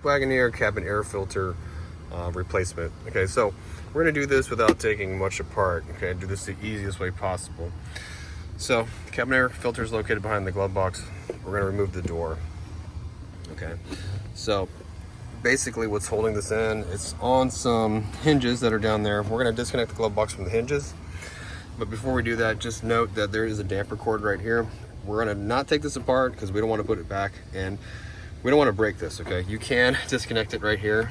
Wagoneer cabin air filter replacement. Okay, so we're gonna do this without taking much apart. Okay, do this the easiest way possible. So the cabin air filter is located behind the glove box. We're gonna remove the door. Okay, so basically what's holding this in, it's on some hinges that are down there. We're gonna disconnect the glove box from the hinges. But before we do that, just note that there is a damper cord right here. We're gonna not take this apart because we don't want to put it back, and we don't want to break this. Okay, you can disconnect it right here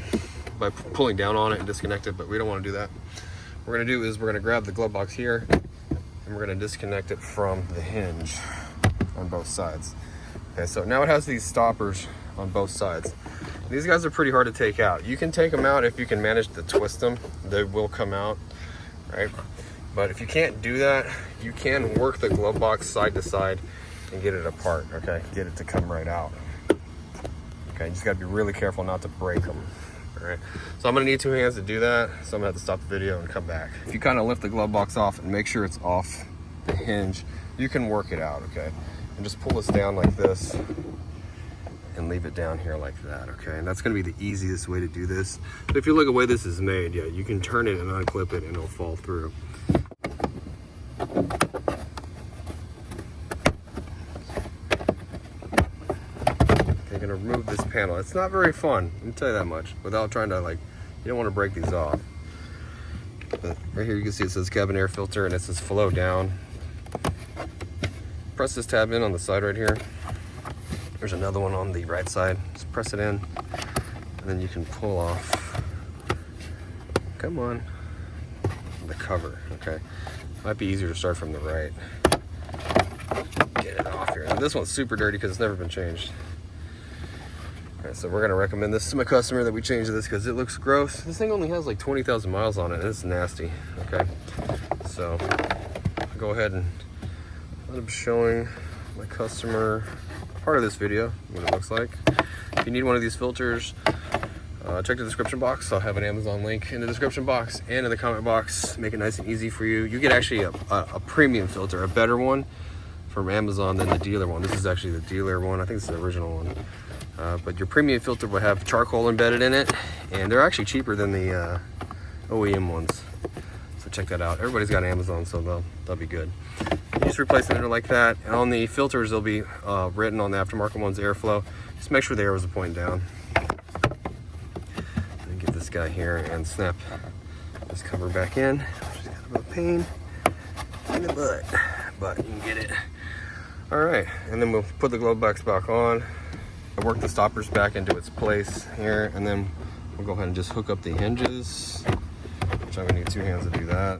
by pulling down on it and disconnect it, but we don't want to do that. What we're gonna do is we're gonna grab the glove box here and we're gonna disconnect it from the hinge on both sides. Okay, so now it has these stoppers on both sides. These guys are pretty hard to take out. You can take them out if you can manage to twist them. They will come out, right? But if you can't do that, you can work the glove box side to side and get it apart, okay? Get it to come right out. Okay, you just gotta be really careful not to break them, all right? So I'm gonna need 2 hands to do that, so I'm gonna have to stop the video and come back. If you kind of lift the glove box off and make sure it's off the hinge, you can work it out, okay? And just pull this down like this and leave it down here like that, okay? And that's gonna be the easiest way to do this. But if you look at the way this is made, yeah, you can turn it and unclip it and it'll fall through. You're gonna remove this panel. It's not very fun, let me tell you that much, without trying to, like, you don't wanna break these off. But right here you can see it says cabin air filter and it says flow down. Press this tab in on the side right here. There's another one on the right side. Just press it in, and then you can pull off, come on, the cover, okay? Might be easier to start from the right. Get it off here. And this one's super dirty because it's never been changed. All right, so we're gonna recommend this to my customer that we change this because it looks gross. This thing only has like 20,000 miles on it and it's nasty, okay? So go ahead and let him showing my customer part of this video, what it looks like. If you need one of these filters, check the description box. I'll have an Amazon link in the description box and in the comment box. Make it nice and easy for you. You get actually a premium filter, a better one from Amazon than the dealer one. This is actually the dealer one. I think it's the original one. But your premium filter will have charcoal embedded in it, and they're actually cheaper than the OEM ones. So check that out. Everybody's got Amazon, so they'll be good. You just replace it like that. And on the filters, they'll be written on the aftermarket ones, airflow. Just make sure the arrows are pointing down. And get this guy here and snap this cover back in. Just kind of a pain in the butt, but you can get it. All right, and then we'll put the glove box back on. I work the stoppers back into its place here, and then we'll go ahead and just hook up the hinges, which I'm gonna need 2 hands to do that.